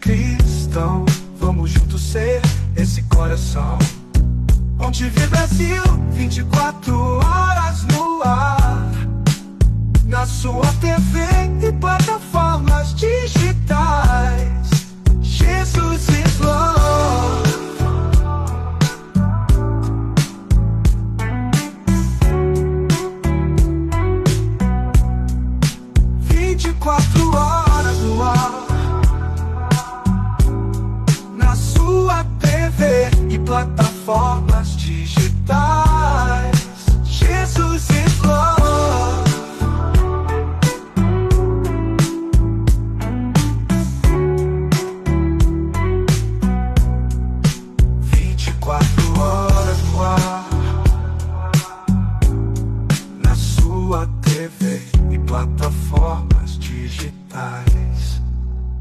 cristão, vamos juntos ser esse coração. ONTV Brasil, 24 horas no ar, na sua TV e plataformas digitais. Jesus is love. 24 horas no ar, na sua TV e plataformas digitais. Jesus is love. 24 horas no ar, na sua TV e plataformas digitais.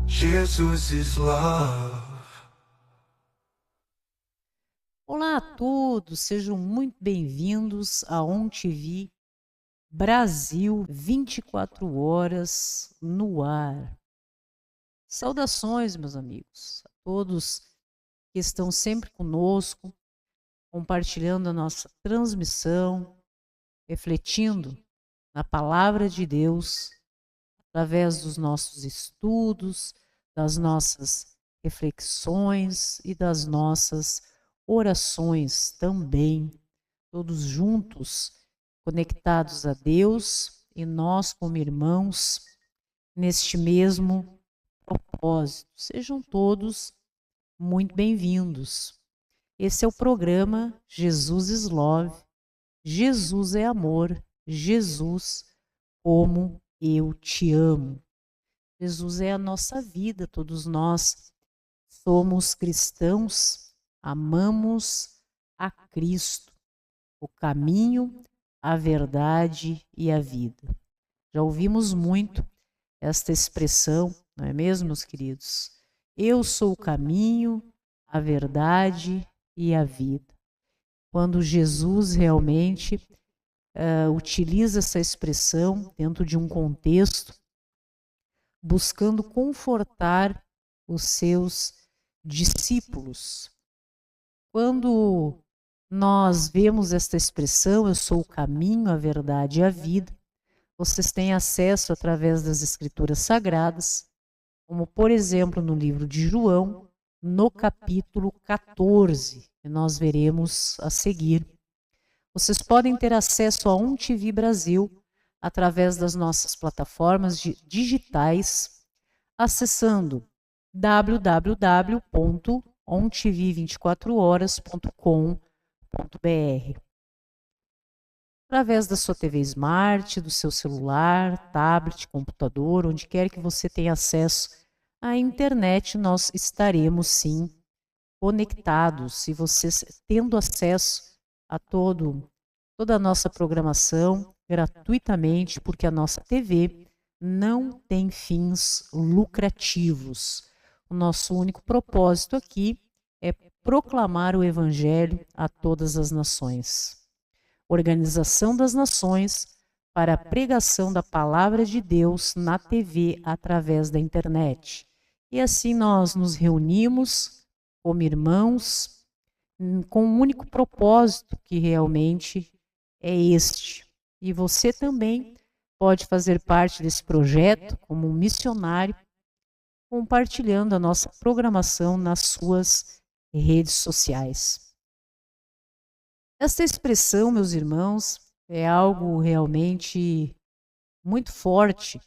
Jesus is love. Olá a todos, sejam muito bem-vindos a ONTV Brasil 24 horas no ar. Saudações, meus amigos, a todos que estão sempre conosco, compartilhando a nossa transmissão, refletindo na palavra de Deus, através dos nossos estudos, das nossas reflexões e das nossas orações também, todos juntos, conectados a Deus e nós como irmãos, neste mesmo propósito. Sejam todos muito bem-vindos. Esse é o programa Jesus is Love, Jesus é amor, Jesus como eu te amo. Jesus é a nossa vida, todos nós somos cristãos, amamos a Cristo, o caminho, a verdade e a vida. Já ouvimos muito esta expressão, não é mesmo, meus queridos? Eu sou o caminho, a verdade e a vida. Quando Jesus realmente utiliza essa expressão dentro de um contexto, buscando confortar os seus discípulos. Quando nós vemos esta expressão, eu sou o caminho, a verdade e a vida, vocês têm acesso através das Escrituras Sagradas, como por exemplo no livro de João, no capítulo 14, que nós veremos a seguir. Vocês podem ter acesso a ONTV Brasil através das nossas plataformas digitais, acessando www.ontv24horas.com.br. Através da sua TV Smart, do seu celular, tablet, computador, onde quer que você tenha acesso à internet, nós estaremos sim conectados. E vocês tendo acesso a toda a nossa programação gratuitamente, porque a nossa TV não tem fins lucrativos. O nosso único propósito aqui é proclamar o Evangelho a todas as nações. Organização das Nações para a pregação da Palavra de Deus na TV através da internet. E assim nós nos reunimos como irmãos com um único propósito que realmente é este. E você também pode fazer parte desse projeto como um missionário, compartilhando a nossa programação nas suas redes sociais. Esta expressão, meus irmãos, é algo realmente muito forte,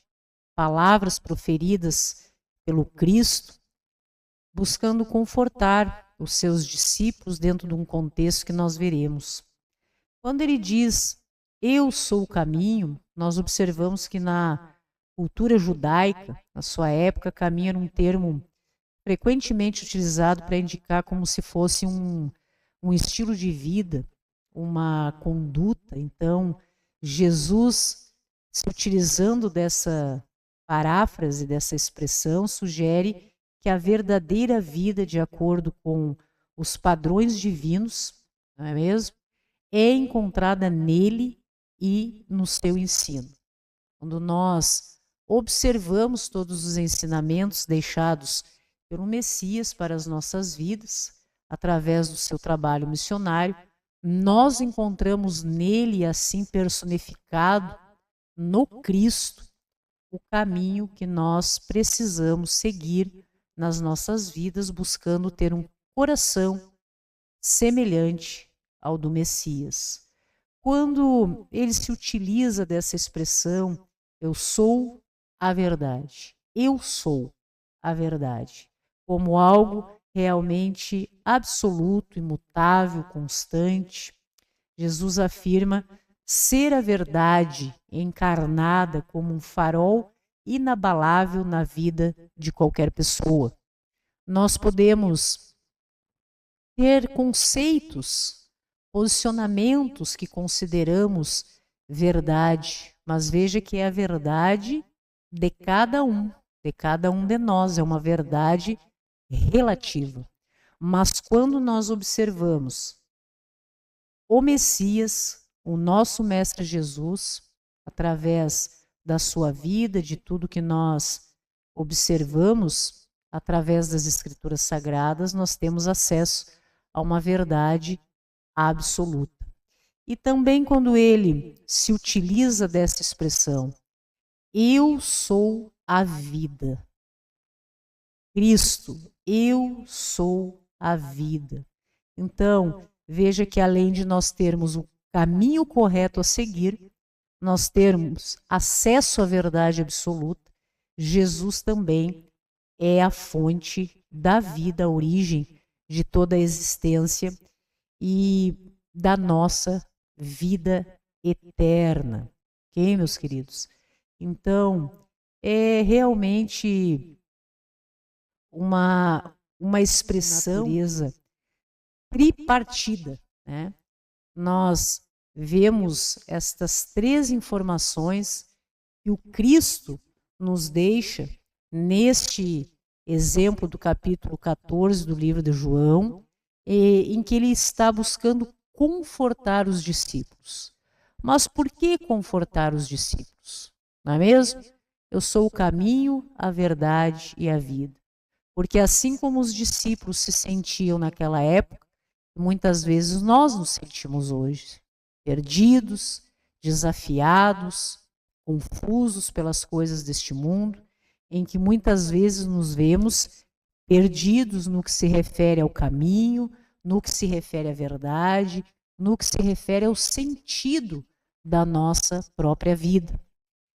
palavras proferidas pelo Cristo, buscando confortar os seus discípulos dentro de um contexto que nós veremos. Quando ele diz, eu sou o caminho, nós observamos que na cultura judaica, na sua época, caminho era um termo frequentemente utilizado para indicar como se fosse um estilo de vida, uma conduta. Então, Jesus, se utilizando dessa paráfrase, dessa expressão, sugere que a verdadeira vida, de acordo com os padrões divinos, não é mesmo? É encontrada nele e no seu ensino. Quando nós observamos todos os ensinamentos deixados pelo Messias para as nossas vidas, através do seu trabalho missionário, nós encontramos nele, assim personificado, no Cristo, o caminho que nós precisamos seguir nas nossas vidas, buscando ter um coração semelhante ao do Messias. Quando ele se utiliza dessa expressão, eu sou a verdade, eu sou a verdade, como algo realmente absoluto, imutável, constante, Jesus afirma ser a verdade encarnada como um farol inabalável na vida de qualquer pessoa. Nós podemos ter conceitos, posicionamentos que consideramos verdade, mas veja que é a verdade de cada um de nós, é uma verdade relativa. Mas quando nós observamos o Messias, o nosso Mestre Jesus, através da sua vida, de tudo que nós observamos, através das Escrituras Sagradas, nós temos acesso a uma verdade absoluta. E também quando ele se utiliza dessa expressão, eu sou a vida. Cristo, eu sou a vida. Então, veja que além de nós termos o caminho correto a seguir, nós termos acesso à verdade absoluta, Jesus também é a fonte da vida, a origem de toda a existência e da nossa vida eterna. Ok, meus queridos? Então, é realmente uma expressão tripartida, né? Nós vemos estas três informações que o Cristo nos deixa neste exemplo do capítulo 14 do livro de João, em que ele está buscando confortar os discípulos. Mas por que confortar os discípulos? Não é mesmo? Eu sou o caminho, a verdade e a vida. Porque assim como os discípulos se sentiam naquela época, muitas vezes nós nos sentimos hoje, perdidos, desafiados, confusos pelas coisas deste mundo, em que muitas vezes nos vemos perdidos no que se refere ao caminho, no que se refere à verdade, no que se refere ao sentido da nossa própria vida.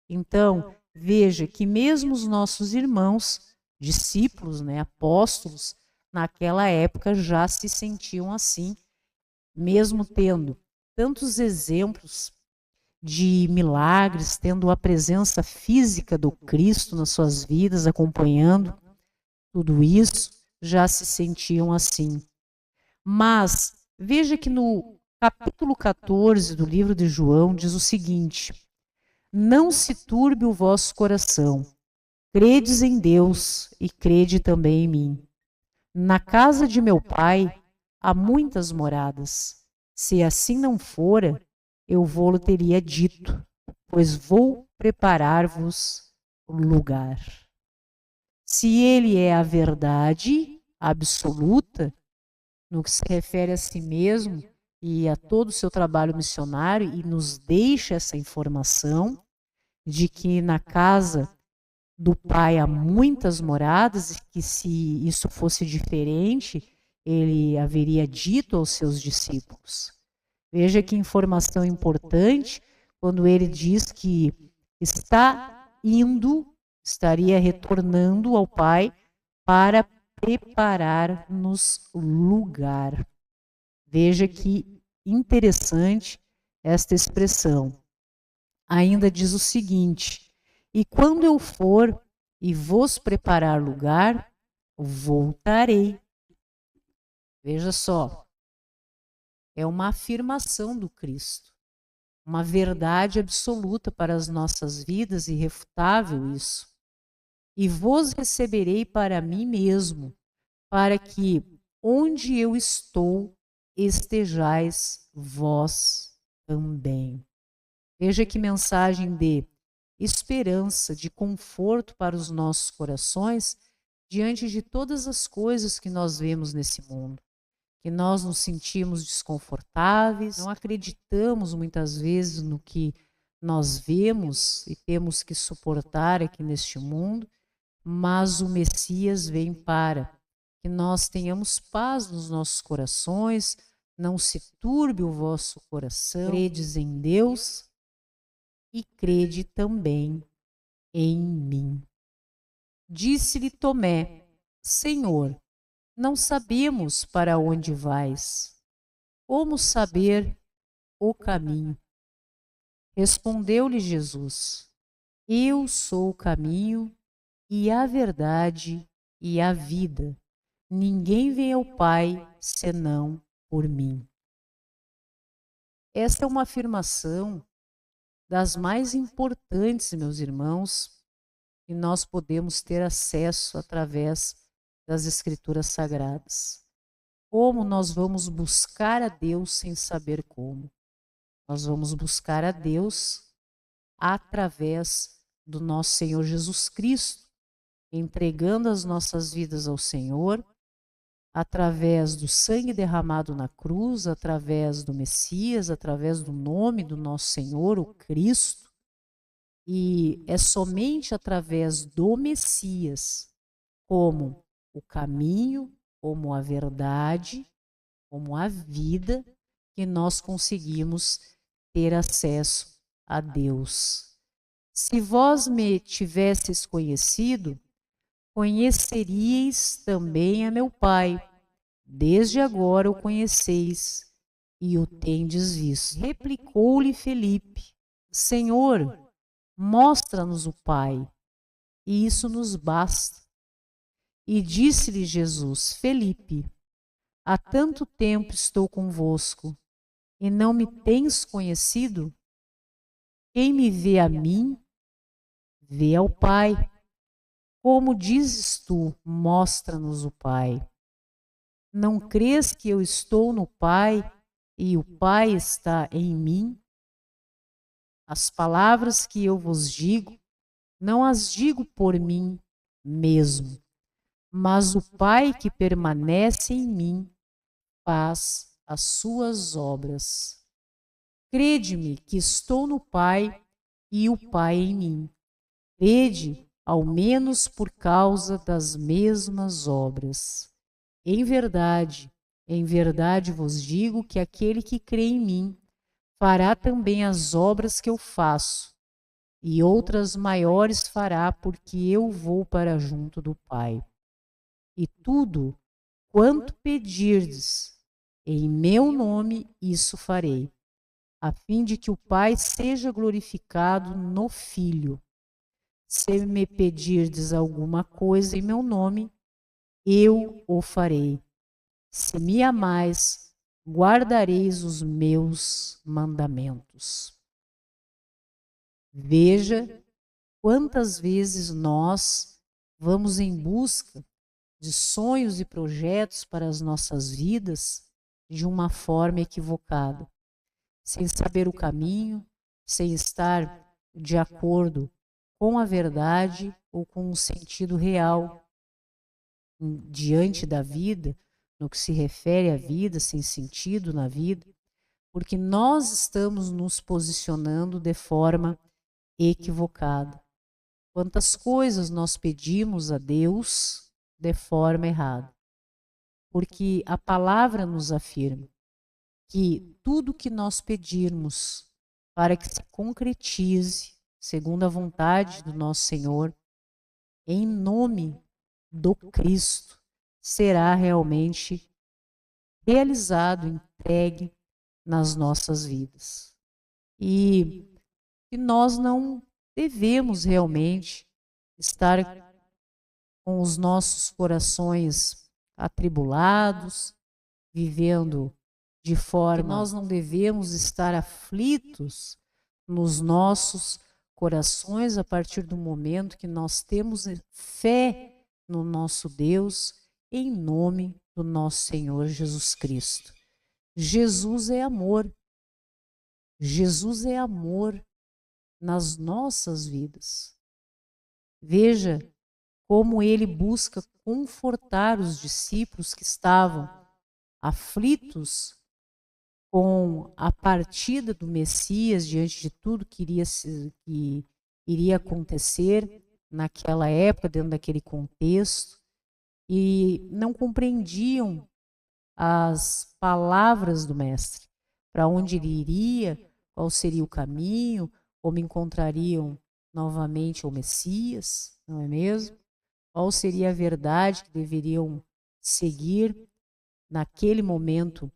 Então, veja que mesmo os nossos irmãos, discípulos, né, apóstolos, naquela época já se sentiam assim, mesmo tendo tantos exemplos de milagres, tendo a presença física do Cristo nas suas vidas, acompanhando tudo isso, já se sentiam assim. Mas veja que no capítulo 14 do livro de João diz o seguinte: não se turbe o vosso coração, credes em Deus e crede também em mim. Na casa de meu pai há muitas moradas. Se assim não fora, eu vou-lo teria dito, pois vou preparar-vos lugar. Se ele é a verdade absoluta, no que se refere a si mesmo e a todo o seu trabalho missionário, e nos deixa essa informação de que na casa do Pai há muitas moradas, e que se isso fosse diferente, ele haveria dito aos seus discípulos. Veja que informação importante quando ele diz que está indo, estaria retornando ao Pai para preparar-nos lugar. Veja que interessante esta expressão. Ainda diz o seguinte: e quando eu for e vos preparar lugar, voltarei. Veja só, é uma afirmação do Cristo, uma verdade absoluta para as nossas vidas, irrefutável isso. E vos receberei para mim mesmo, para que onde eu estou, estejais vós também. Veja que mensagem de esperança, de conforto para os nossos corações, diante de todas as coisas que nós vemos nesse mundo, que nós nos sentimos desconfortáveis, não acreditamos muitas vezes no que nós vemos e temos que suportar aqui neste mundo, mas o Messias vem para que nós tenhamos paz nos nossos corações, não se turbe o vosso coração, credes em Deus e crede também em mim. Disse-lhe Tomé: Senhor, não sabemos para onde vais. Como saber o caminho? Respondeu-lhe Jesus: Eu sou o caminho e a verdade e a vida. Ninguém vem ao Pai senão por mim. Esta é uma afirmação das mais importantes, meus irmãos, que nós podemos ter acesso através das Escrituras Sagradas. Como nós vamos buscar a Deus sem saber como? Nós vamos buscar a Deus através do nosso Senhor Jesus Cristo, entregando as nossas vidas ao Senhor, através do sangue derramado na cruz, através do Messias, através do nome do nosso Senhor, o Cristo. E é somente através do Messias, como o caminho, como a verdade, como a vida, que nós conseguimos ter acesso a Deus. Se vós me tivesseis conhecido, conheceríeis também a meu Pai. Desde agora o conheceis e o tendes visto. Replicou-lhe Felipe: Senhor, mostra-nos o Pai, e isso nos basta. E disse-lhe Jesus: Felipe, há tanto tempo estou convosco, e não me tens conhecido? Quem me vê a mim, vê ao Pai. Como dizes tu, mostra-nos o Pai? Não crês que eu estou no Pai e o Pai está em mim? As palavras que eu vos digo, não as digo por mim mesmo, mas o Pai que permanece em mim faz as suas obras. Crede-me que estou no Pai e o Pai em mim. Crede, ao menos por causa das mesmas obras. Em verdade vos digo que aquele que crê em mim fará também as obras que eu faço, e outras maiores fará, porque eu vou para junto do Pai. E tudo quanto pedirdes em meu nome, isso farei, a fim de que o Pai seja glorificado no Filho. Se me pedirdes alguma coisa em meu nome, eu o farei. Se me amais, guardareis os meus mandamentos. Veja quantas vezes nós vamos em busca de sonhos e projetos para as nossas vidas de uma forma equivocada, sem saber o caminho, sem estar de acordo com a verdade ou com o sentido real diante da vida, no que se refere à vida, sem sentido na vida, porque nós estamos nos posicionando de forma equivocada. Quantas coisas nós pedimos a Deus de forma errada. Porque a palavra nos afirma que tudo que nós pedirmos para que se concretize, segundo a vontade do nosso Senhor, em nome do Cristo, será realmente realizado, entregue nas nossas vidas. E nós não devemos realmente estar com os nossos corações atribulados, vivendo de forma... Nós não devemos estar aflitos nos nossos corações a partir do momento que nós temos fé no nosso Deus, em nome do nosso Senhor Jesus Cristo. Jesus é amor. Jesus é amor nas nossas vidas. Veja como ele busca confortar os discípulos que estavam aflitos com a partida do Messias diante de tudo que iria acontecer naquela época, dentro daquele contexto, e não compreendiam as palavras do Mestre, para onde ele iria, qual seria o caminho, como encontrariam novamente o Messias, não é mesmo? Qual seria a verdade que deveriam seguir naquele momento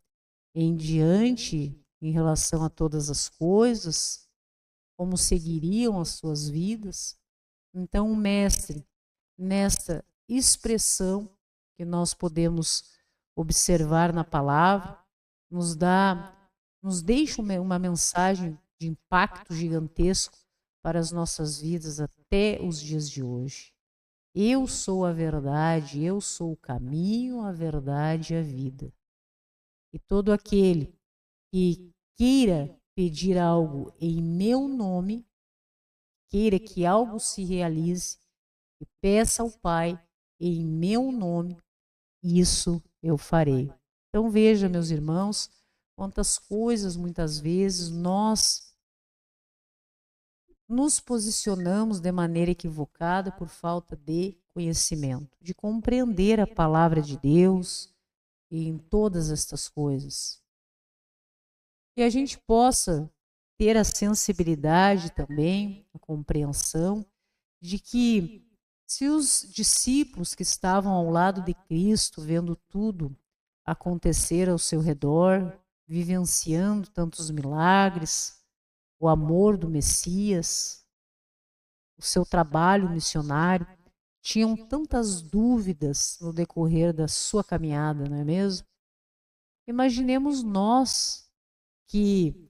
em diante, em relação a todas as coisas, como seguiriam as suas vidas. Então, o Mestre, nesta expressão que nós podemos observar na palavra, nos deixa uma mensagem de impacto gigantesco para as nossas vidas até os dias de hoje. Eu sou a verdade, eu sou o caminho, a verdade e a vida. E todo aquele que queira pedir algo em meu nome, queira que algo se realize, e peça ao Pai em meu nome, isso eu farei. Então veja, meus irmãos, quantas coisas muitas vezes nós nos posicionamos de maneira equivocada por falta de conhecimento, de compreender a palavra de Deus e em todas estas coisas. Que a gente possa ter a sensibilidade também, a compreensão de que se os discípulos que estavam ao lado de Cristo, vendo tudo acontecer ao seu redor, vivenciando tantos milagres, o amor do Messias, o seu trabalho missionário, tinham tantas dúvidas no decorrer da sua caminhada, não é mesmo? Imaginemos nós que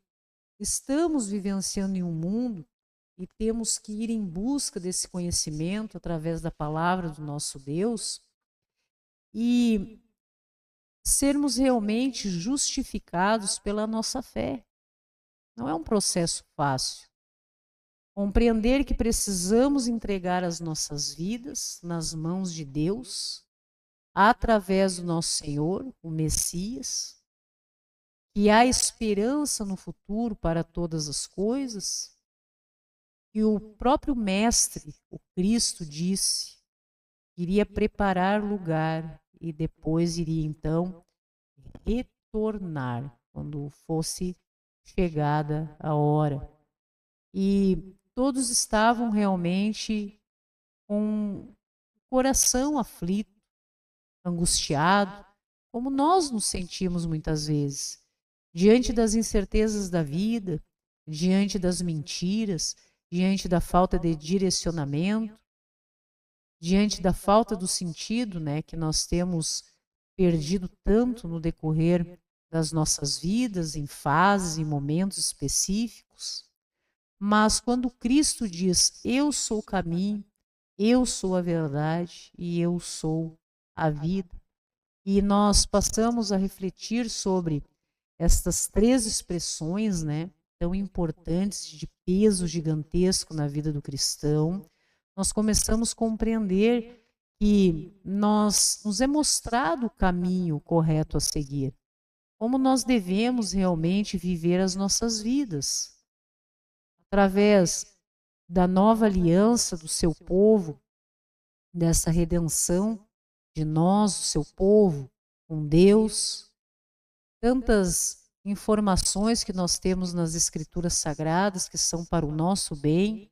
estamos vivenciando em um mundo e temos que ir em busca desse conhecimento através da palavra do nosso Deus e sermos realmente justificados pela nossa fé. Não é um processo fácil. Compreender que precisamos entregar as nossas vidas nas mãos de Deus, através do nosso Senhor, o Messias, que há esperança no futuro para todas as coisas, e o próprio Mestre, o Cristo, disse que iria preparar lugar e depois iria então retornar quando fosse chegada a hora. E todos estavam realmente com o coração aflito, angustiado, como nós nos sentimos muitas vezes, diante das incertezas da vida, diante das mentiras, diante da falta de direcionamento, diante da falta do sentido, que nós temos perdido tanto no decorrer das nossas vidas, em fases, em momentos específicos. Mas quando Cristo diz, eu sou o caminho, eu sou a verdade e eu sou a vida, e nós passamos a refletir sobre estas três expressões, tão importantes, de peso gigantesco na vida do cristão, nós começamos a compreender que nos é mostrado o caminho correto a seguir, como nós devemos realmente viver as nossas vidas, através da nova aliança do seu povo, dessa redenção de nós, o seu povo, com Deus, tantas informações que nós temos nas Escrituras Sagradas que são para o nosso bem,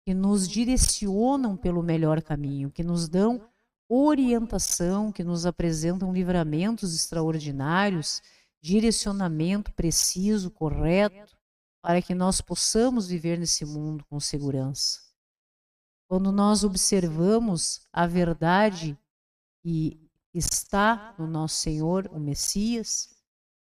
que nos direcionam pelo melhor caminho, que nos dão orientação, que nos apresentam livramentos extraordinários, direcionamento preciso, correto, para que nós possamos viver nesse mundo com segurança. Quando nós observamos a verdade que está no nosso Senhor, o Messias,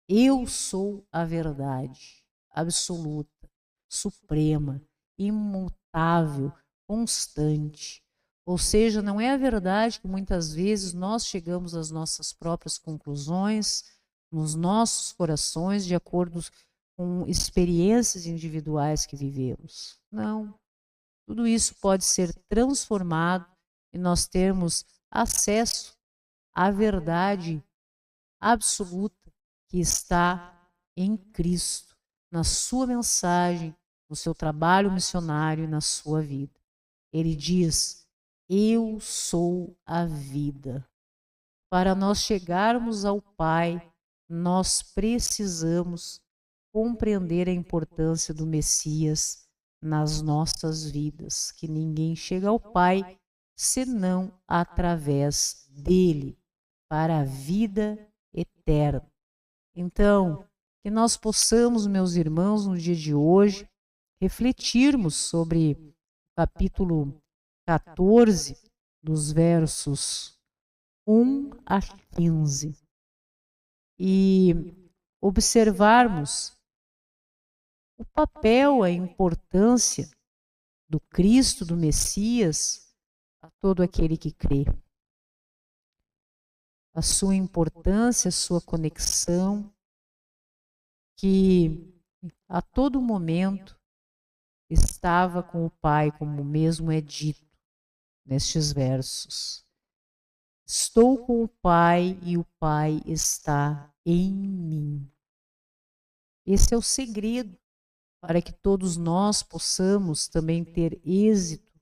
eu sou a verdade absoluta, suprema, imutável, constante. Ou seja, não é a verdade que muitas vezes nós chegamos às nossas próprias conclusões, nos nossos corações, de acordo com experiências individuais que vivemos. Não. Tudo isso pode ser transformado e nós termos acesso à verdade absoluta que está em Cristo, na sua mensagem, no seu trabalho missionário e na sua vida. Ele diz: eu sou a vida. Para nós chegarmos ao Pai, nós precisamos compreender a importância do Messias nas nossas vidas, que ninguém chega ao Pai senão através dele, para a vida eterna. Então, que nós possamos, meus irmãos, no dia de hoje, refletirmos sobre o capítulo 14, dos versos 1 a 15, e observarmos o papel, a importância do Cristo, do Messias, a todo aquele que crê. A sua importância, a sua conexão, que a todo momento estava com o Pai, como mesmo é dito nestes versos. Estou com o Pai e o Pai está em mim. Esse é o segredo para que todos nós possamos também ter êxito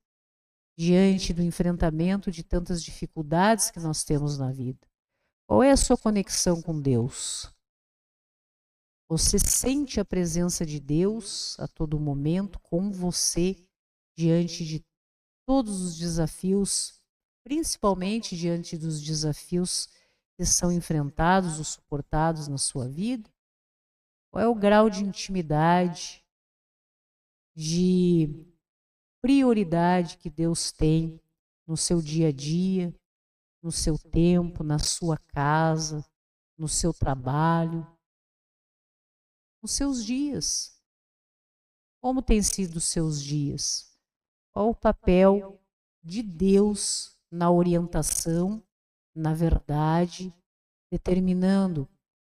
diante do enfrentamento de tantas dificuldades que nós temos na vida. Qual é a sua conexão com Deus? Você sente a presença de Deus a todo momento com você diante de todos os desafios, principalmente diante dos desafios que são enfrentados ou suportados na sua vida? Qual é o grau de intimidade, de prioridade que Deus tem no seu dia a dia, no seu tempo, na sua casa, no seu trabalho, nos seus dias? Como têm sido os seus dias? Qual o papel de Deus na orientação, na verdade, determinando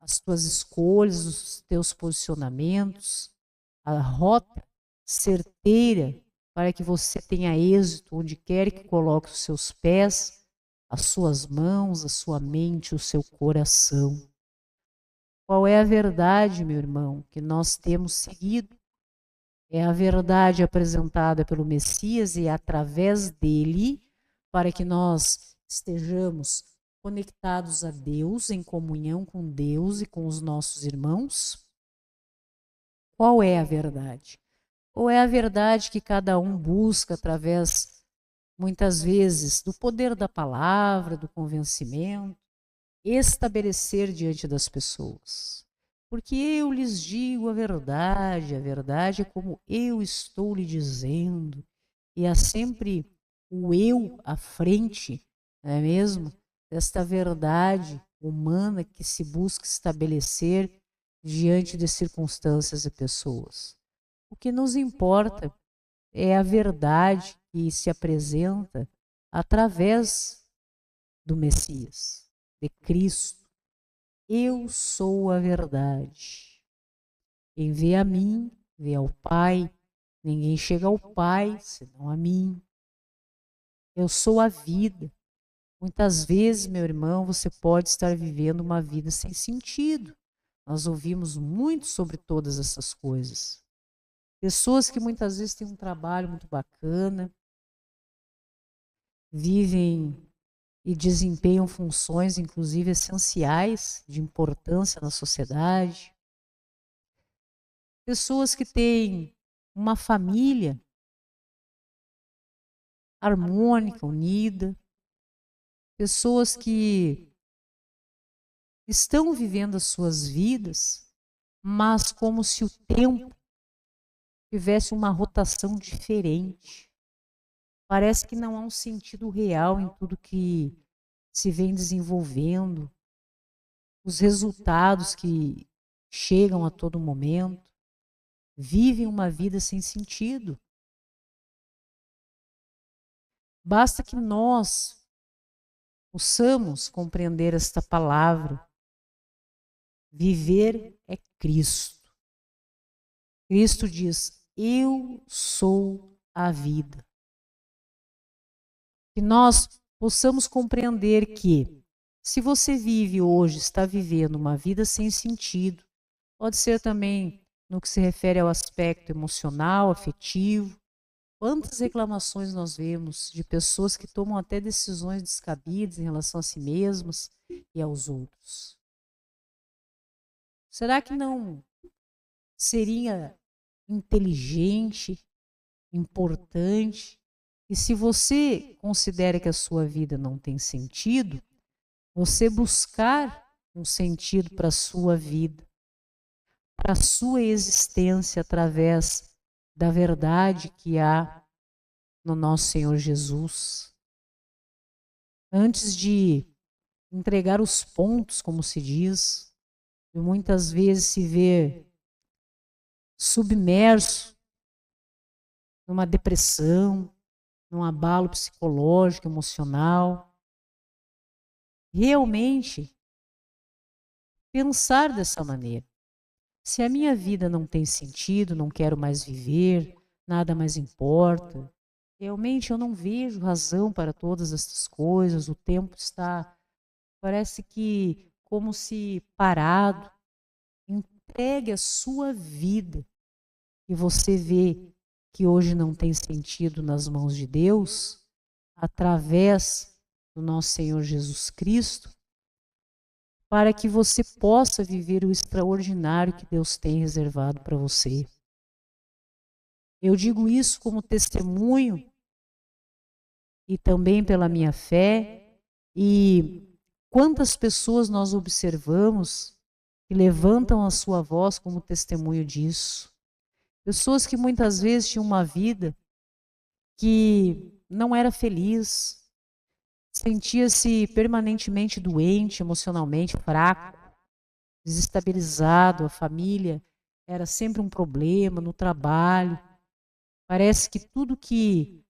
as tuas escolhas, os teus posicionamentos, a rota certeira para que você tenha êxito onde quer que coloque os seus pés, as suas mãos, a sua mente, o seu coração? Qual é a verdade, meu irmão, que nós temos seguido? É a verdade apresentada pelo Messias e é através dele para que nós estejamos conectados a Deus, em comunhão com Deus e com os nossos irmãos? Qual é a verdade? Ou é a verdade que cada um busca através, muitas vezes, do poder da palavra, do convencimento, estabelecer diante das pessoas? Porque eu lhes digo a verdade é como eu estou lhe dizendo, e há sempre o eu à frente, não é mesmo? Desta verdade humana que se busca estabelecer diante de circunstâncias e pessoas. O que nos importa é a verdade que se apresenta através do Messias, de Cristo. Eu sou a verdade. Quem vê a mim, vê ao Pai. Ninguém chega ao Pai senão a mim. Eu sou a vida. Muitas vezes, meu irmão, você pode estar vivendo uma vida sem sentido. Nós ouvimos muito sobre todas essas coisas. Pessoas que muitas vezes têm um trabalho muito bacana, vivem e desempenham funções, inclusive essenciais, de importância na sociedade. Pessoas que têm uma família harmônica, unida. Pessoas que estão vivendo as suas vidas, mas como se o tempo tivesse uma rotação diferente. Parece que não há um sentido real em tudo que se vem desenvolvendo, os resultados que chegam a todo momento, vivem uma vida sem sentido. Basta que nós possamos compreender esta palavra. Viver é Cristo. Cristo diz: eu sou a vida. Que nós possamos compreender que, se você vive hoje, está vivendo uma vida sem sentido, pode ser também no que se refere ao aspecto emocional, afetivo. Quantas reclamações nós vemos de pessoas que tomam até decisões descabidas em relação a si mesmas e aos outros? Será que não seria inteligente, importante, e se você considera que a sua vida não tem sentido, você buscar um sentido para a sua vida, para a sua existência através da verdade que há no nosso Senhor Jesus. Antes de entregar os pontos, como se diz, e muitas vezes se ver submerso numa depressão, num abalo psicológico, emocional. Realmente pensar dessa maneira. Se a minha vida não tem sentido, não quero mais viver, nada mais importa, realmente eu não vejo razão para todas essas coisas, o tempo está, parece que como se parado. Entregue a sua vida e você vê que hoje não tem sentido nas mãos de Deus, através do nosso Senhor Jesus Cristo, para que você possa viver o extraordinário que Deus tem reservado para você. Eu digo isso como testemunho e também pela minha fé, e quantas pessoas nós observamos que levantam a sua voz como testemunho disso. Pessoas que muitas vezes tinham uma vida que não era feliz, sentia-se permanentemente doente, emocionalmente fraco, desestabilizado, a família era sempre um problema, no trabalho. Parece que tudo que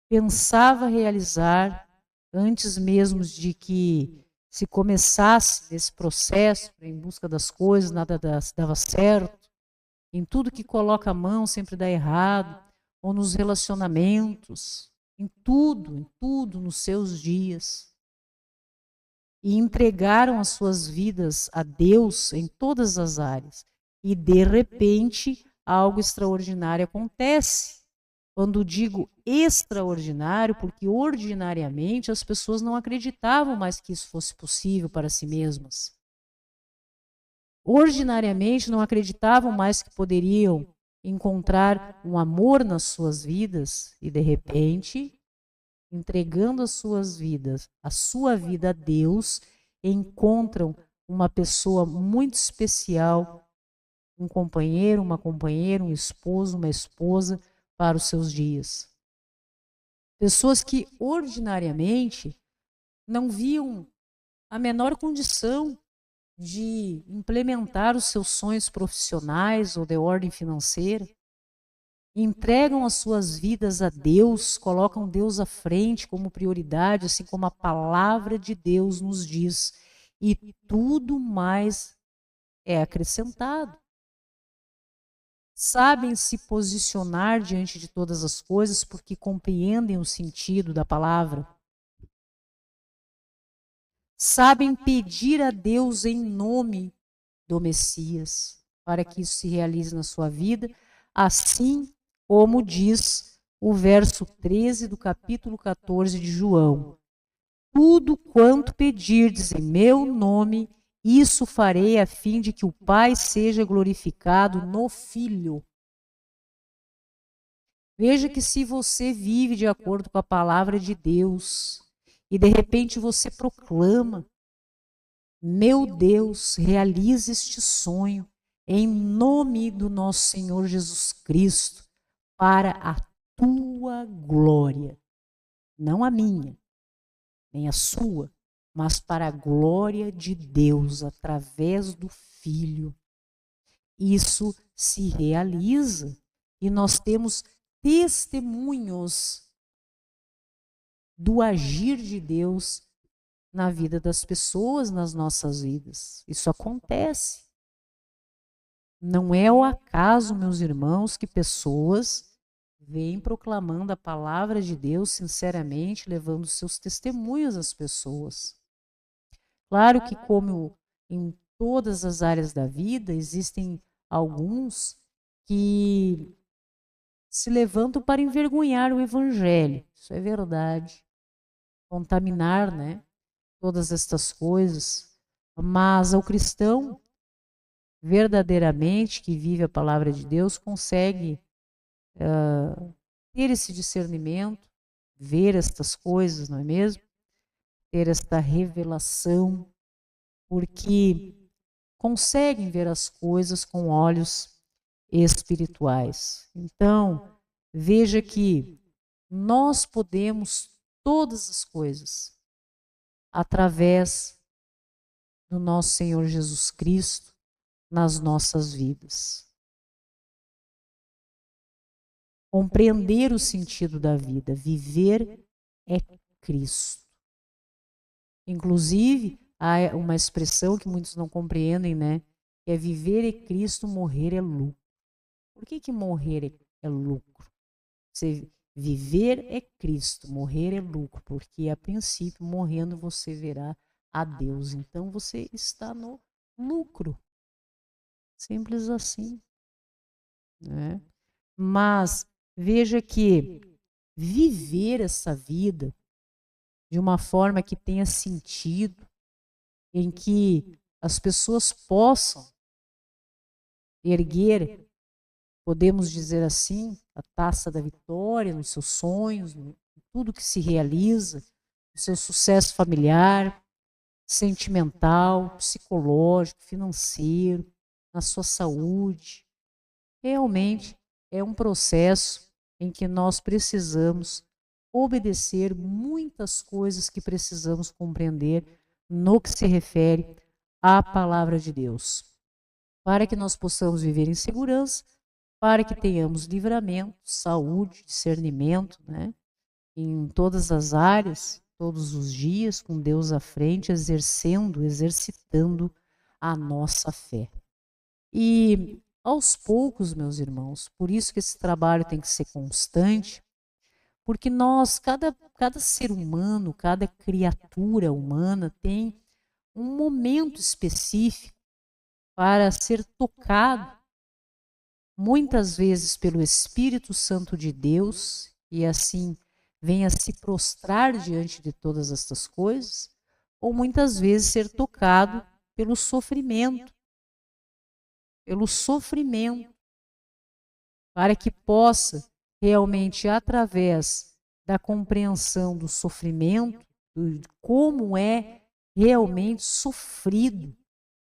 pensava realizar, antes mesmo de que se começasse esse processo em busca das coisas, nada dava certo. Em tudo que coloca a mão sempre dá errado, ou nos relacionamentos, em tudo nos seus dias. E entregaram as suas vidas a Deus em todas as áreas. E de repente, algo extraordinário acontece. Quando digo extraordinário, porque ordinariamente as pessoas não acreditavam mais que isso fosse possível para si mesmas. Ordinariamente não acreditavam mais que poderiam encontrar um amor nas suas vidas e de repente, entregando as suas vidas, a sua vida a Deus, encontram uma pessoa muito especial, um companheiro, uma companheira, um esposo, uma esposa para os seus dias. Pessoas que ordinariamente não viam a menor condição de implementar os seus sonhos profissionais ou de ordem financeira, entregam as suas vidas a Deus, colocam Deus à frente como prioridade, assim como a palavra de Deus nos diz, e tudo mais é acrescentado. Sabem se posicionar diante de todas as coisas porque compreendem o sentido da palavra. Sabem pedir a Deus em nome do Messias, para que isso se realize na sua vida, assim como diz o verso 13 do capítulo 14 de João. Tudo quanto pedirdes em meu nome, isso farei a fim de que o Pai seja glorificado no Filho. Veja que se você vive de acordo com a palavra de Deus, e de repente você proclama, meu Deus, realize este sonho em nome do nosso Senhor Jesus Cristo, para a tua glória, não a minha, nem a sua, mas para a glória de Deus, através do Filho. Isso se realiza e nós temos testemunhos do agir de Deus na vida das pessoas, nas nossas vidas. Isso acontece. Não é o acaso, meus irmãos, que pessoas vem proclamando a palavra de Deus sinceramente, levando seus testemunhos às pessoas. Claro que, como em todas as áreas da vida, existem alguns que se levantam para envergonhar o evangelho. Isso é verdade. Contaminar, né, todas estas coisas. Mas o cristão, verdadeiramente, que vive a palavra de Deus, consegue ter esse discernimento, ver estas coisas, não é mesmo? Ter esta revelação, porque conseguem ver as coisas com olhos espirituais. Então, veja que nós podemos todas as coisas através do nosso Senhor Jesus Cristo nas nossas vidas. Compreender o sentido da vida, viver é Cristo. Inclusive, há uma expressão que muitos não compreendem, né? Que é viver é Cristo, morrer é lucro. Por que morrer é lucro? Viver é Cristo, morrer é lucro, porque a princípio, morrendo, você verá a Deus. Então, você está no lucro. Simples assim, né? Mas veja que viver essa vida de uma forma que tenha sentido, em que as pessoas possam erguer, podemos dizer assim, a taça da vitória nos seus sonhos, em tudo que se realiza, no seu sucesso familiar, sentimental, psicológico, financeiro, na sua saúde. Realmente é um processo em que nós precisamos obedecer muitas coisas que precisamos compreender no que se refere à palavra de Deus, para que nós possamos viver em segurança, para que tenhamos livramento, saúde, discernimento, né? Em todas as áreas, todos os dias, com Deus à frente, exercitando a nossa fé. E aos poucos, meus irmãos, por isso que esse trabalho tem que ser constante, porque nós, cada ser humano, cada criatura humana tem um momento específico para ser tocado, muitas vezes pelo Espírito Santo de Deus, e assim venha se prostrar diante de todas estas coisas, ou muitas vezes ser tocado pelo sofrimento, para que possa realmente, através da compreensão do sofrimento, de como é realmente sofrido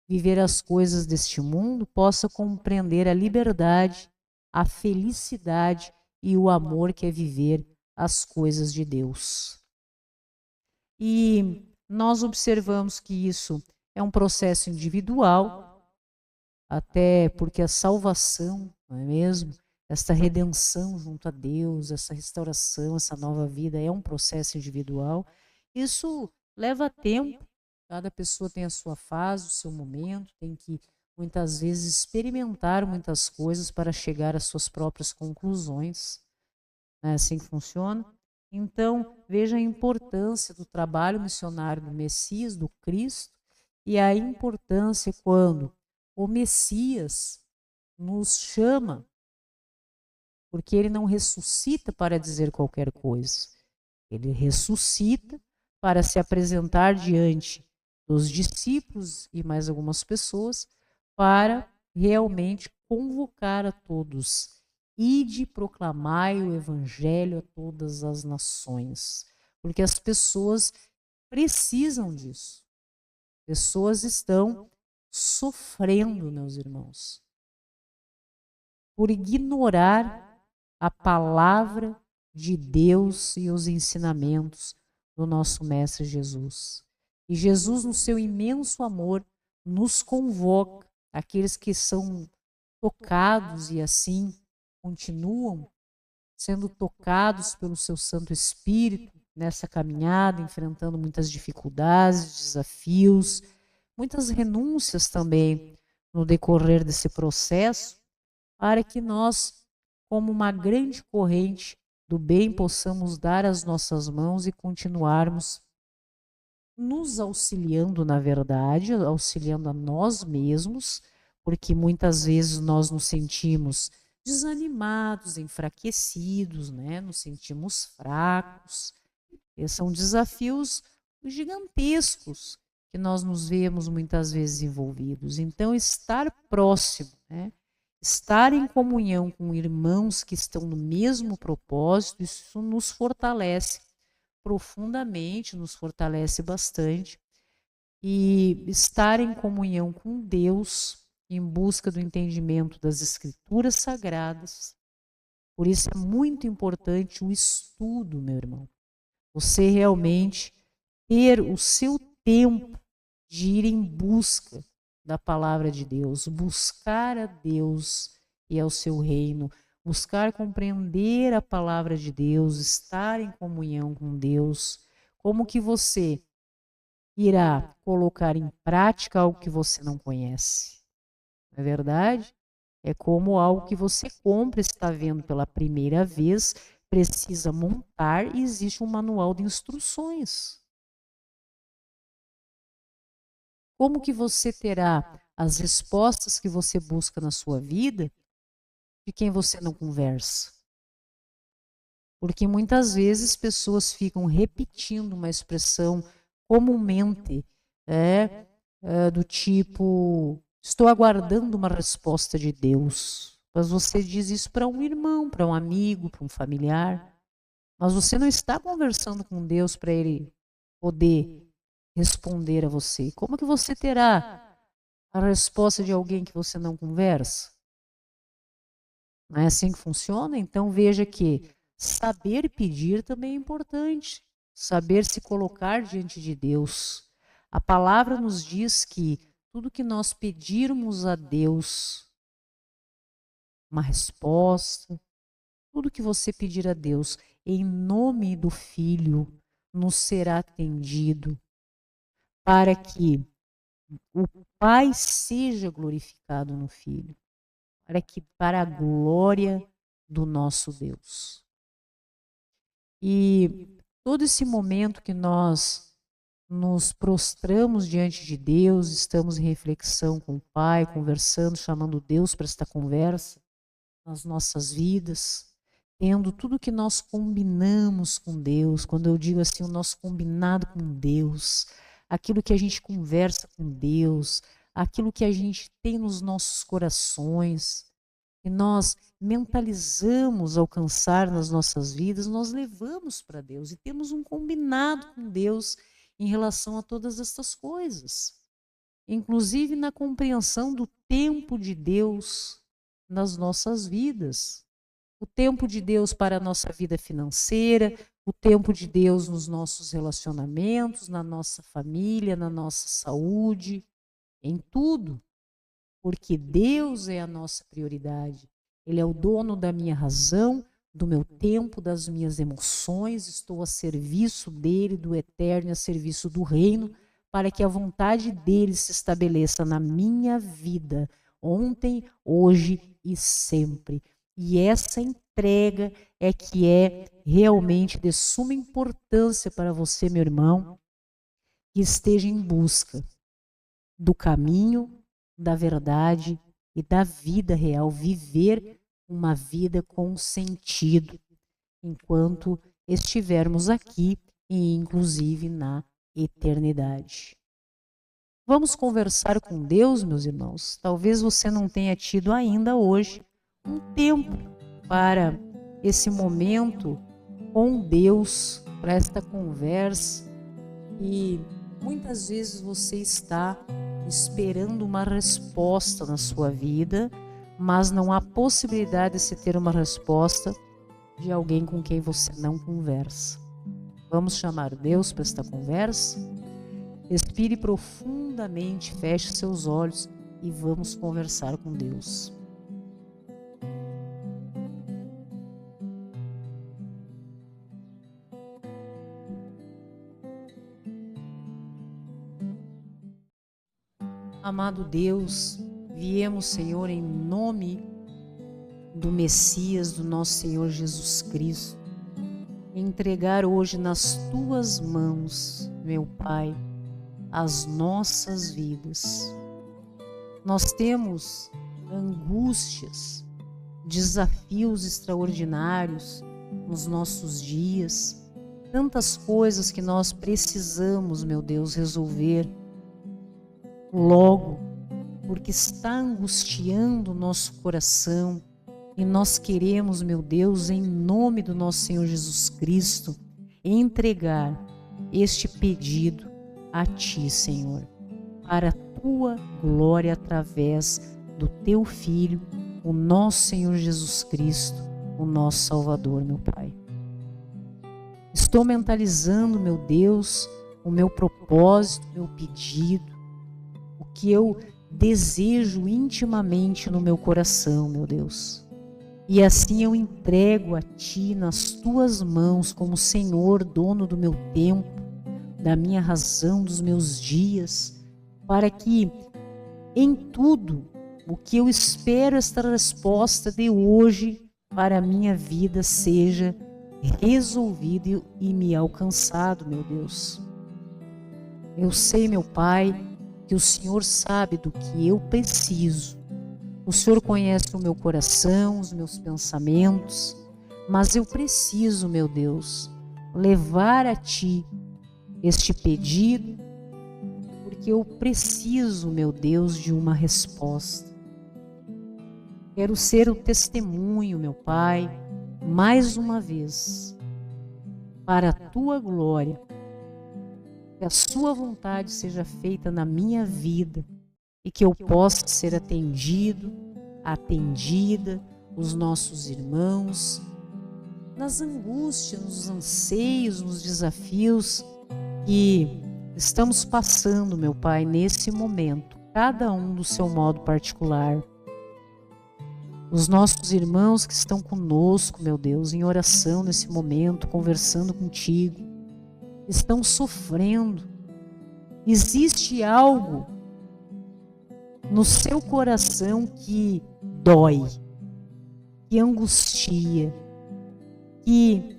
viver as coisas deste mundo, possa compreender a liberdade, a felicidade e o amor que é viver as coisas de Deus. E nós observamos que isso é um processo individual, até porque a salvação, não é mesmo? Esta redenção junto a Deus, essa restauração, essa nova vida é um processo individual. Isso leva tempo, cada pessoa tem a sua fase, o seu momento, tem que muitas vezes experimentar muitas coisas para chegar às suas próprias conclusões. Não é assim que funciona? Então, veja a importância do trabalho missionário do Messias, do Cristo, e a importância quando o Messias nos chama, porque ele não ressuscita para dizer qualquer coisa. Ele ressuscita para se apresentar diante dos discípulos e mais algumas pessoas, para realmente convocar a todos. Ide proclamai o evangelho a todas as nações. Porque as pessoas precisam disso. Pessoas estão sofrendo, meus irmãos, por ignorar a palavra de Deus e os ensinamentos do nosso Mestre Jesus. E Jesus, no seu imenso amor, nos convoca, aqueles que são tocados e assim continuam sendo tocados pelo seu Santo Espírito nessa caminhada, enfrentando muitas dificuldades, desafios, muitas renúncias também no decorrer desse processo, para que nós como uma grande corrente do bem, possamos dar as nossas mãos e continuarmos nos auxiliando, na verdade, auxiliando a nós mesmos, porque muitas vezes nós nos sentimos desanimados, enfraquecidos, né? Nos sentimos fracos. Esses são desafios gigantescos que nós nos vemos muitas vezes envolvidos. Então, estar próximo, né? Estar em comunhão com irmãos que estão no mesmo propósito, isso nos fortalece profundamente, nos fortalece bastante. E estar em comunhão com Deus, em busca do entendimento das Escrituras Sagradas. Por isso é muito importante o estudo, meu irmão. Você realmente ter o seu tempo de ir em busca da palavra de Deus, buscar a Deus e ao seu reino, buscar compreender a palavra de Deus, estar em comunhão com Deus. Como que você irá colocar em prática algo que você não conhece? Não é verdade? É como algo que você compra, está vendo pela primeira vez, precisa montar e existe um manual de instruções. Como que você terá as respostas que você busca na sua vida de quem você não conversa? Porque muitas vezes pessoas ficam repetindo uma expressão comumente, do tipo, estou aguardando uma resposta de Deus. Mas você diz isso para um irmão, para um amigo, para um familiar. Mas você não está conversando com Deus para Ele poder responder a você. Como que você terá a resposta de alguém que você não conversa? Não é assim que funciona? Então veja que saber pedir também é importante. Saber se colocar diante de Deus. A palavra nos diz que tudo que nós pedirmos a Deus, uma resposta, tudo que você pedir a Deus, em nome do Filho, nos será atendido, para que o Pai seja glorificado no Filho, para a glória do nosso Deus. E todo esse momento que nós nos prostramos diante de Deus, estamos em reflexão com o Pai, conversando, chamando Deus para esta conversa nas nossas vidas, tendo tudo que nós combinamos com Deus. Quando eu digo assim, o nosso combinado com Deus, aquilo que a gente conversa com Deus, aquilo que a gente tem nos nossos corações, que nós mentalizamos alcançar nas nossas vidas, nós levamos para Deus e temos um combinado com Deus em relação a todas estas coisas, inclusive na compreensão do tempo de Deus nas nossas vidas. O tempo de Deus para a nossa vida financeira, o tempo de Deus nos nossos relacionamentos, na nossa família, na nossa saúde, em tudo. Porque Deus é a nossa prioridade. Ele é o dono da minha razão, do meu tempo, das minhas emoções. Estou a serviço dele, do eterno, a serviço do reino, para que a vontade dele se estabeleça na minha vida, ontem, hoje e sempre. E essa entrega é que é realmente de suma importância para você, meu irmão, que esteja em busca do caminho, da verdade e da vida real, viver uma vida com sentido, enquanto estivermos aqui e inclusive na eternidade. Vamos conversar com Deus, meus irmãos. Talvez você não tenha tido ainda hoje um tempo para esse momento com Deus, para esta conversa, e muitas vezes você está esperando uma resposta na sua vida, mas não há possibilidade de se ter uma resposta de alguém com quem você não conversa. Vamos chamar Deus para esta conversa? Respire profundamente, feche seus olhos e vamos conversar com Deus. Amado Deus, viemos, Senhor, em nome do Messias, do nosso Senhor Jesus Cristo, entregar hoje nas tuas mãos, meu Pai, as nossas vidas. Nós temos angústias, desafios extraordinários nos nossos dias, tantas coisas que nós precisamos, meu Deus, resolver logo, porque está angustiando o nosso coração e nós queremos, meu Deus, em nome do nosso Senhor Jesus Cristo, entregar este pedido a Ti, Senhor, para a Tua glória através do Teu Filho, o nosso Senhor Jesus Cristo, o nosso Salvador, meu Pai. Estou mentalizando, meu Deus, o meu propósito, o meu pedido, o que eu desejo intimamente no meu coração, meu Deus. E assim eu entrego a Ti nas Tuas mãos como Senhor, dono do meu tempo, da minha razão, dos meus dias, para que em tudo o que eu espero esta resposta de hoje para a minha vida seja resolvido e me alcançado, meu Deus. Eu sei, meu Pai, que o Senhor sabe do que eu preciso. O Senhor conhece o meu coração, os meus pensamentos, mas eu preciso, meu Deus, levar a Ti este pedido, porque eu preciso, meu Deus, de uma resposta. Quero ser o testemunho, meu Pai, mais uma vez, para a Tua glória, que a Sua vontade seja feita na minha vida, e que eu possa ser atendido, atendida, os nossos irmãos, nas angústias, nos anseios, nos desafios que estamos passando, meu Pai, nesse momento, cada um do seu modo particular. Os nossos irmãos que estão conosco, meu Deus, em oração nesse momento, conversando contigo, estão sofrendo. Existe algo no seu coração que dói, que angustia, que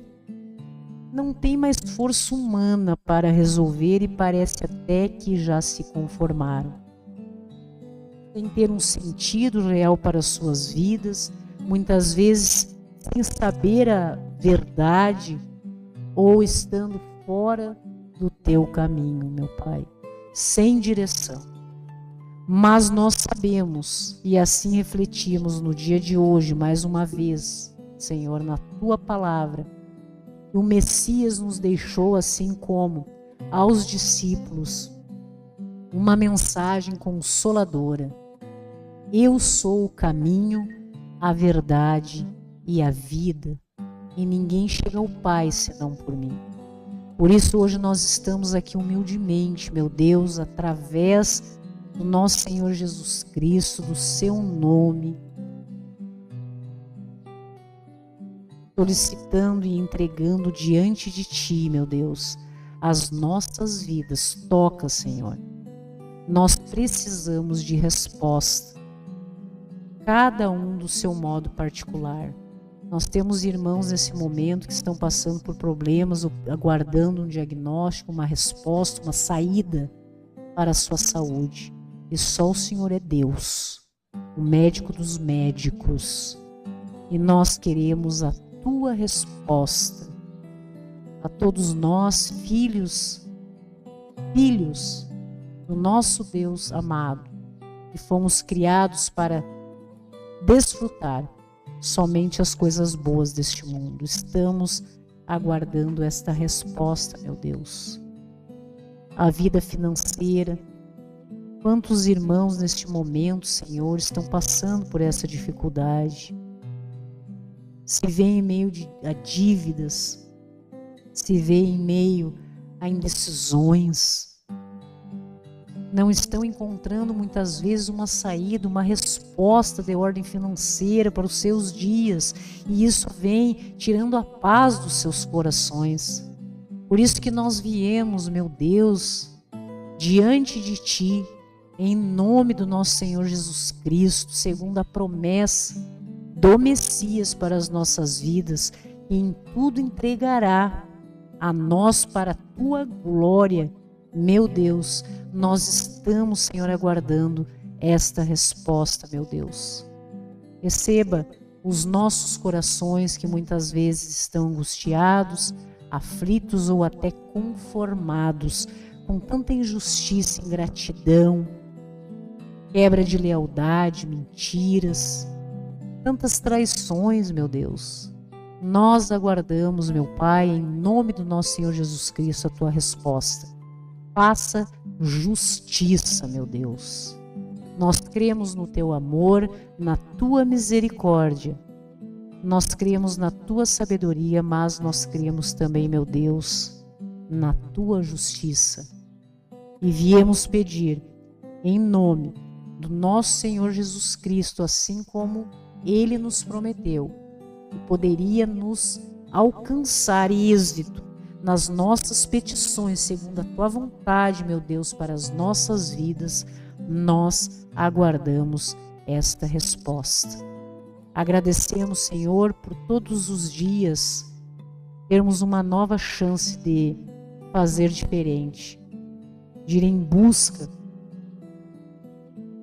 não tem mais força humana para resolver e parece até que já se conformaram. Sem ter um sentido real para as suas vidas, muitas vezes sem saber a verdade ou estando fora do teu caminho, meu Pai, sem direção. Mas nós sabemos, e assim refletimos no dia de hoje, mais uma vez, Senhor, na Tua palavra, que o Messias nos deixou, assim como aos discípulos, uma mensagem consoladora. Eu sou o caminho, a verdade e a vida, e ninguém chega ao Pai senão por mim. Por isso hoje nós estamos aqui humildemente, meu Deus, através do nosso Senhor Jesus Cristo, do Seu nome, solicitando e entregando diante de Ti, meu Deus, as nossas vidas. Toca, Senhor. Nós precisamos de resposta, cada um do seu modo particular. Nós temos irmãos nesse momento que estão passando por problemas, aguardando um diagnóstico, uma resposta, uma saída para a sua saúde. E só o Senhor é Deus, o médico dos médicos. E nós queremos a Tua resposta. A todos nós, filhos do nosso Deus amado, que fomos criados para desfrutar somente as coisas boas deste mundo. Estamos aguardando esta resposta, meu Deus. A vida financeira. Quantos irmãos neste momento, Senhor, estão passando por essa dificuldade? Se vê em meio a dívidas, se vê em meio a indecisões, não estão encontrando muitas vezes uma saída, uma resposta de ordem financeira para os seus dias, e isso vem tirando a paz dos seus corações. Por isso que nós viemos, meu Deus, diante de Ti, em nome do nosso Senhor Jesus Cristo, segundo a promessa do Messias para as nossas vidas e em tudo entregará a nós para a tua glória. Meu Deus, nós estamos, Senhor, aguardando esta resposta, meu Deus. Receba os nossos corações que muitas vezes estão angustiados, aflitos ou até conformados com tanta injustiça, ingratidão, quebra de lealdade, mentiras, tantas traições, meu Deus. Nós aguardamos, meu Pai, em nome do nosso Senhor Jesus Cristo, a tua resposta. Faça justiça, meu Deus. Nós cremos no teu amor, na tua misericórdia. Nós cremos na tua sabedoria, mas nós cremos também, meu Deus, na tua justiça. E viemos pedir, em nome do nosso Senhor Jesus Cristo, assim como Ele nos prometeu, que poderia nos alcançar êxito nas nossas petições, segundo a tua vontade, meu Deus, para as nossas vidas. Nós aguardamos esta resposta. Agradecemos, Senhor, por todos os dias termos uma nova chance de fazer diferente, de ir em busca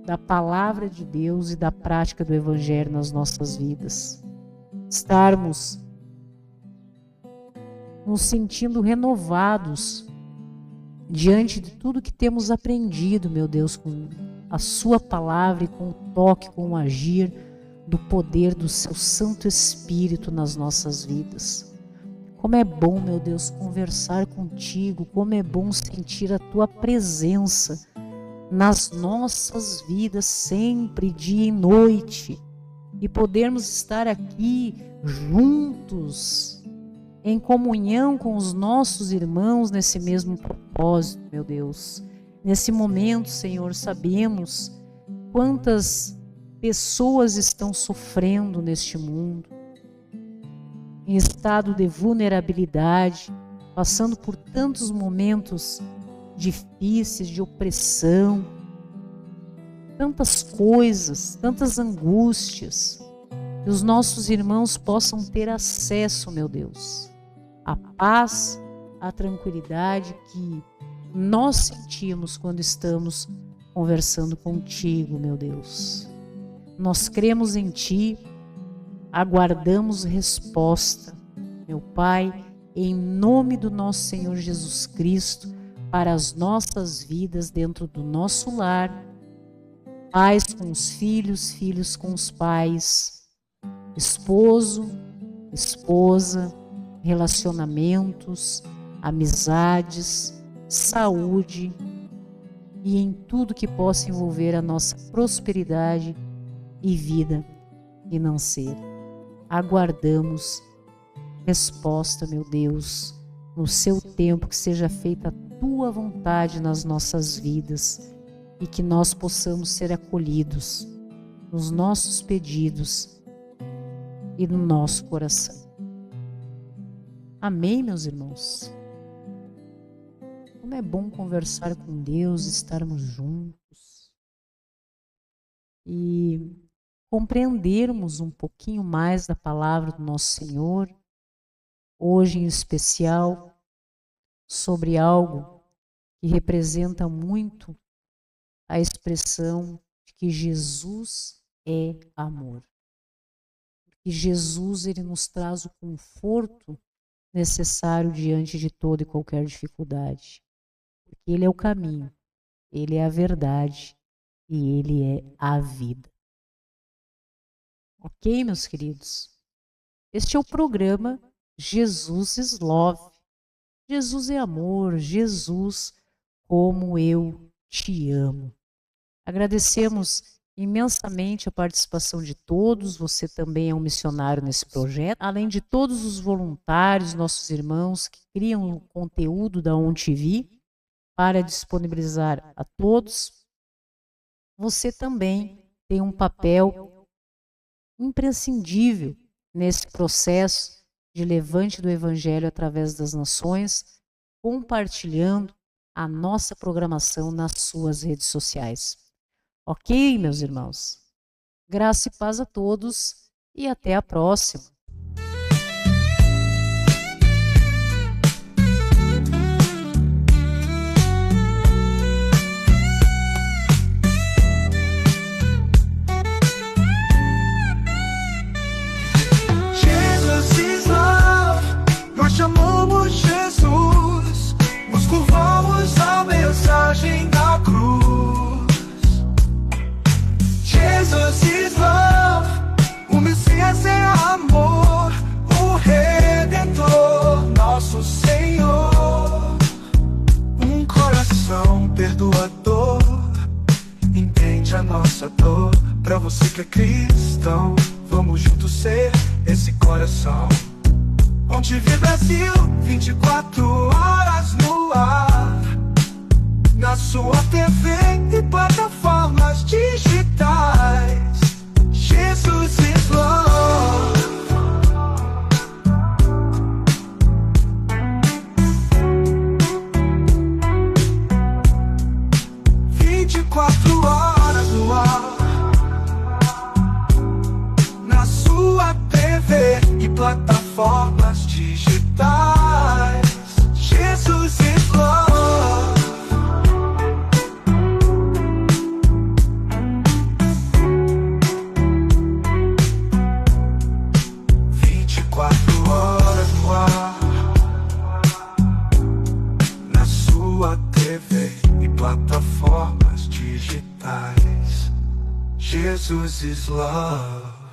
da palavra de Deus e da prática do Evangelho nas nossas vidas. Estarmos nos sentindo renovados diante de tudo que temos aprendido, meu Deus, com a sua palavra e com o toque, com o agir do poder do seu Santo Espírito nas nossas vidas. Como é bom, meu Deus, conversar contigo, como é bom sentir a tua presença nas nossas vidas sempre, dia e noite, e podermos estar aqui juntos, em comunhão com os nossos irmãos nesse mesmo propósito, meu Deus. Nesse momento, Senhor, sabemos quantas pessoas estão sofrendo neste mundo, em estado de vulnerabilidade, passando por tantos momentos difíceis de opressão, tantas coisas, tantas angústias, que os nossos irmãos possam ter acesso, meu Deus, à paz, à tranquilidade que nós sentimos quando estamos conversando contigo, meu Deus. Nós cremos em Ti, aguardamos resposta, meu Pai, em nome do nosso Senhor Jesus Cristo, para as nossas vidas dentro do nosso lar, pais com os filhos, filhos com os pais, esposo, esposa, relacionamentos, amizades, saúde e em tudo que possa envolver a nossa prosperidade e vida financeira. Aguardamos resposta, meu Deus, no seu tempo, que seja feita a tua vontade nas nossas vidas e que nós possamos ser acolhidos nos nossos pedidos e no nosso coração. Amém, meus irmãos? Como é bom conversar com Deus, estarmos juntos e compreendermos um pouquinho mais da palavra do nosso Senhor, hoje em especial, sobre algo que representa muito a expressão de que Jesus é amor. Que Jesus, ele nos traz o conforto necessário diante de toda e qualquer dificuldade. Porque ele é o caminho, ele é a verdade e ele é a vida. Ok, meus queridos? Este é o programa Jesus is Love. Jesus é amor, Jesus, como eu te amo. Agradecemos imensamente a participação de todos. Você também é um missionário nesse projeto, além de todos os voluntários, nossos irmãos que criam o conteúdo da ONTV para disponibilizar a todos. Você também tem um papel imprescindível nesse processo de levante do Evangelho através das nações, compartilhando a nossa programação nas suas redes sociais. Ok, meus irmãos? Graça e paz a todos e até a próxima. Jesus is love. Nós chamamos Jesus, nos curvamos à mensagem da cruz. Jesus is love. O Messias é amor, o Redentor, nosso Senhor. Um coração perdoador, entende a nossa dor. Pra você que é cristão, vamos juntos ser esse coração. ONTV Brasil, 24 horas no ar, na sua TV e plataformas digitais. Jesus is love. Quatro horas no ar, na sua TV e plataformas digitais. Jesus is love. Quatro horas no ar, na sua TV e plataformas digitais. Jesus is love.